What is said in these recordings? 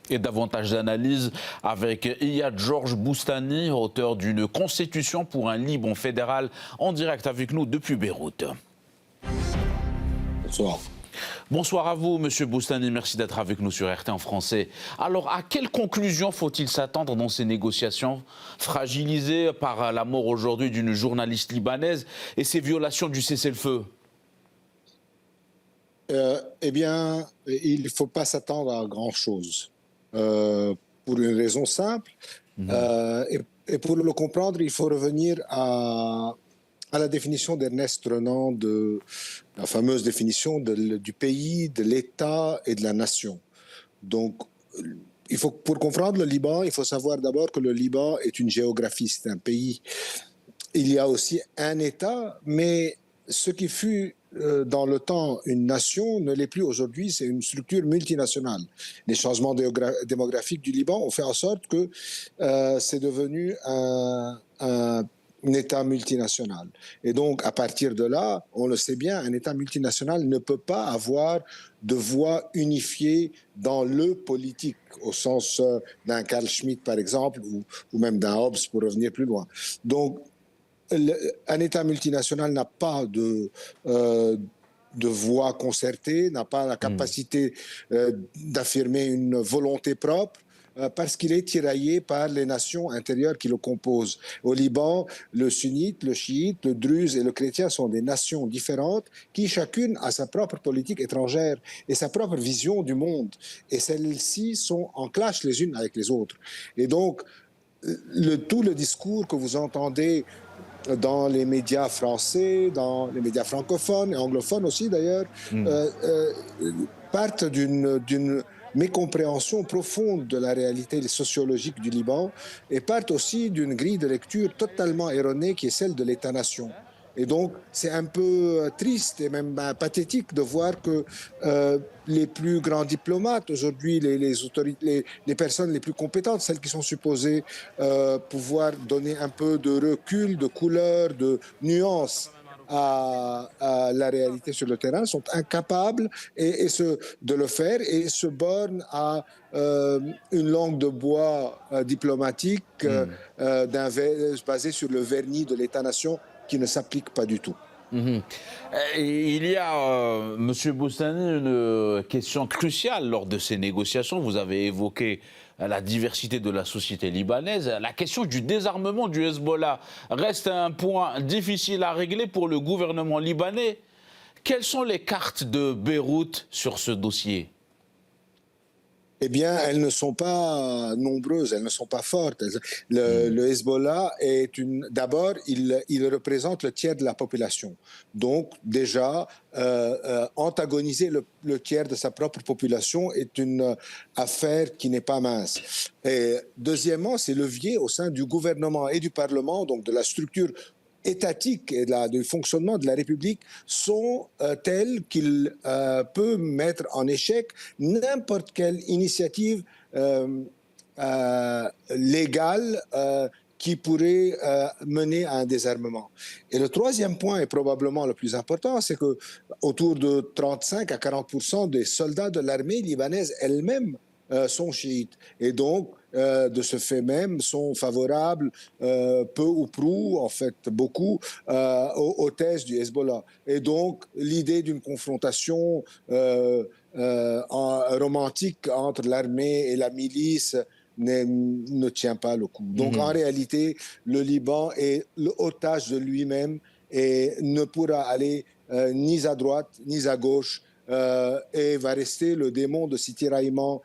Et davantage d'analyses avec Iyad Georges Boustani, auteur d'une constitution pour un Liban fédéral, en direct avec nous depuis Beyrouth. Bonsoir. Bonsoir à vous, Monsieur Boustani. Merci d'être avec nous sur RT en français. Alors, à quelle conclusion faut-il s'attendre dans ces négociations fragilisées par la mort aujourd'hui d'une journaliste libanaise et ces violations du cessez-le-feu? Eh bien, il ne faut pas s'attendre à grand-chose. Pour une raison simple. Et pour le comprendre, il faut revenir à la définition d'Ernest Renan, de la fameuse définition du pays, de l'État et de la nation. Donc, pour comprendre le Liban, il faut savoir d'abord que le Liban est une géographie, c'est un pays. Il y a aussi un État, mais ce qui fut dans le temps une nation ne l'est plus aujourd'hui, c'est une structure multinationale. Les changements démographiques du Liban ont fait en sorte que c'est devenu un État multinational. Et donc, à partir de là, on le sait bien, un État multinational ne peut pas avoir de voix unifiée dans le politique, au sens d'un Carl Schmitt, par exemple, ou même d'un Hobbes, pour revenir plus loin. Donc, un État multinational n'a pas de voix concertée, n'a pas la capacité d'affirmer une volonté propre, parce qu'il est tiraillé par les nations intérieures qui le composent. Au Liban, le sunnite, le chiite, le druze et le chrétien sont des nations différentes qui chacune a sa propre politique étrangère et sa propre vision du monde. Et celles-ci sont en clash les unes avec les autres. Et donc, tout le discours que vous entendez dans les médias français, dans les médias francophones et anglophones aussi d'ailleurs, partent d'une mécompréhension profonde de la réalité sociologique du Liban et partent aussi d'une grille de lecture totalement erronée qui est celle de l'État-nation. Et donc, c'est un peu triste et même pathétique de voir que les plus grands diplomates, aujourd'hui, les personnes les plus compétentes, celles qui sont supposées pouvoir donner un peu de recul, de couleur, de nuance à la réalité sur le terrain, sont incapables de le faire et se bornent à une langue de bois diplomatique basée sur le vernis de l'État-nation qui ne s'applique pas du tout. Et il y a, Monsieur Boustani, une question cruciale lors de ces négociations. Vous avez évoqué la diversité de la société libanaise. La question du désarmement du Hezbollah reste un point difficile à régler pour le gouvernement libanais. Quelles sont les cartes de Beyrouth sur ce dossier ? Eh bien, elles ne sont pas nombreuses, elles ne sont pas fortes. Le Hezbollah d'abord, il représente le tiers de la population. Donc, déjà, antagoniser le tiers de sa propre population est une affaire qui n'est pas mince. Et deuxièmement, ces leviers au sein du gouvernement et du Parlement, donc de la structure étatiques et du fonctionnement de la République sont tels qu'il peut mettre en échec n'importe quelle initiative légale qui pourrait mener à un désarmement. Et le troisième point, et probablement le plus important, c'est que autour de 35 à 40% des soldats de l'armée libanaise elle-même sont chiites. Et donc, de ce fait même, sont favorables, peu ou prou, en fait beaucoup, aux thèses du Hezbollah. Et donc, l'idée d'une confrontation romantique entre l'armée et la milice ne tient pas le coup. Donc, en réalité, le Liban est l'otage de lui-même et ne pourra aller ni à droite, ni à gauche, et va rester le démon de ces tiraillements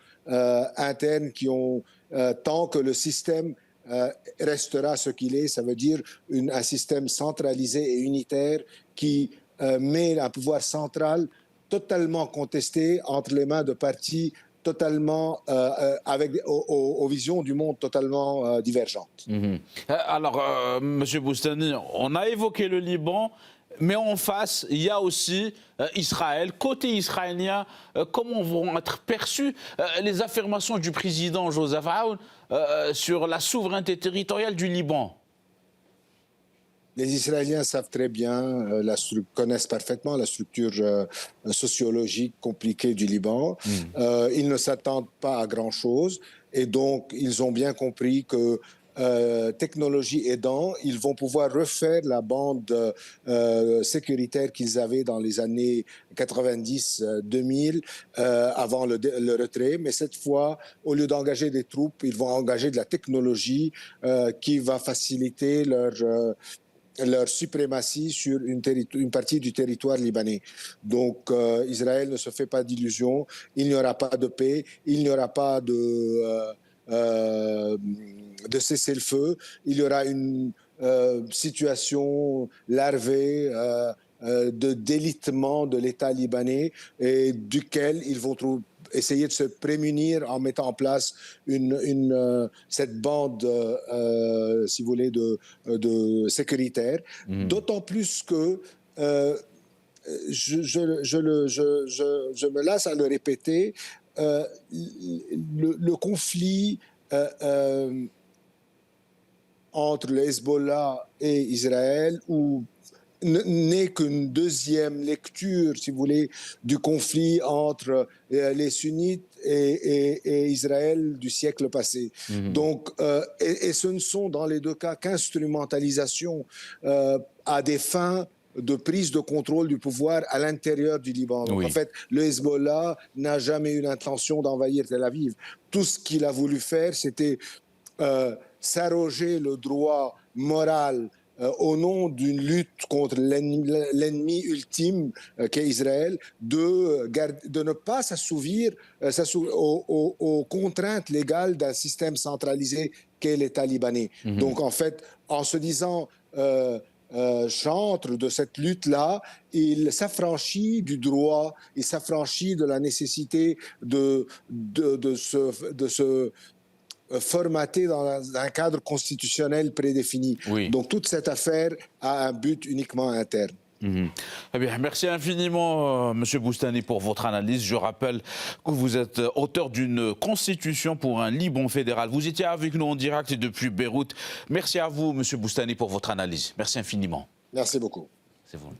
internes qui ont, tant que le système restera ce qu'il est, ça veut dire un système centralisé et unitaire qui met un pouvoir central totalement contesté entre les mains de partis totalement avec aux visions du monde totalement divergentes. Alors, Monsieur Boustani, on a évoqué le Liban. Mais en face, il y a aussi Israël. Côté israélien, comment vont être perçues les affirmations du président Joseph Aoun sur la souveraineté territoriale du Liban ? les Israéliens savent très bien, connaissent parfaitement la structure sociologique compliquée du Liban. Ils ne s'attendent pas à grand-chose et donc ils ont bien compris que technologie aidant, ils vont pouvoir refaire la bande sécuritaire qu'ils avaient dans les années 90-2000 avant le retrait. Mais cette fois, au lieu d'engager des troupes, ils vont engager de la technologie qui va faciliter leur suprématie sur une partie du territoire libanais. Donc, Israël ne se fait pas d'illusions. Il n'y aura pas de paix. Il n'y aura pas de cessez-le-feu. Il y aura une situation larvée de délitement de l'État libanais et duquel ils vont essayer de se prémunir en mettant en place cette bande, si vous voulez, de sécuritaire. D'autant plus que je me lasse à le répéter, le conflit entre le Hezbollah et Israël, ou n'est qu'une deuxième lecture, si vous voulez, du conflit entre les sunnites et Israël du siècle passé. Donc, et ce ne sont dans les deux cas qu'instrumentalisation à des fins de prise de contrôle du pouvoir à l'intérieur du Liban. Donc, en fait, le Hezbollah n'a jamais eu l'intention d'envahir Tel Aviv. Tout ce qu'il a voulu faire, c'était s'arroger le droit moral au nom d'une lutte contre l'ennemi ultime qu'est Israël, de ne pas s'assouvir aux contraintes légales d'un système centralisé qu'est l'État libanais. Donc en fait, en se disant chantre de cette lutte-là, il s'affranchit du droit, il s'affranchit de la nécessité de se formaté dans un cadre constitutionnel prédéfini. Donc toute cette affaire a un but uniquement interne. Eh bien, merci infiniment, Monsieur Boustani, pour votre analyse. Je rappelle que vous êtes auteur d'une constitution pour un Liban fédéral. Vous étiez avec nous en direct depuis Beyrouth. Merci à vous, Monsieur Boustani, pour votre analyse. Merci infiniment. Merci beaucoup. C'est vous.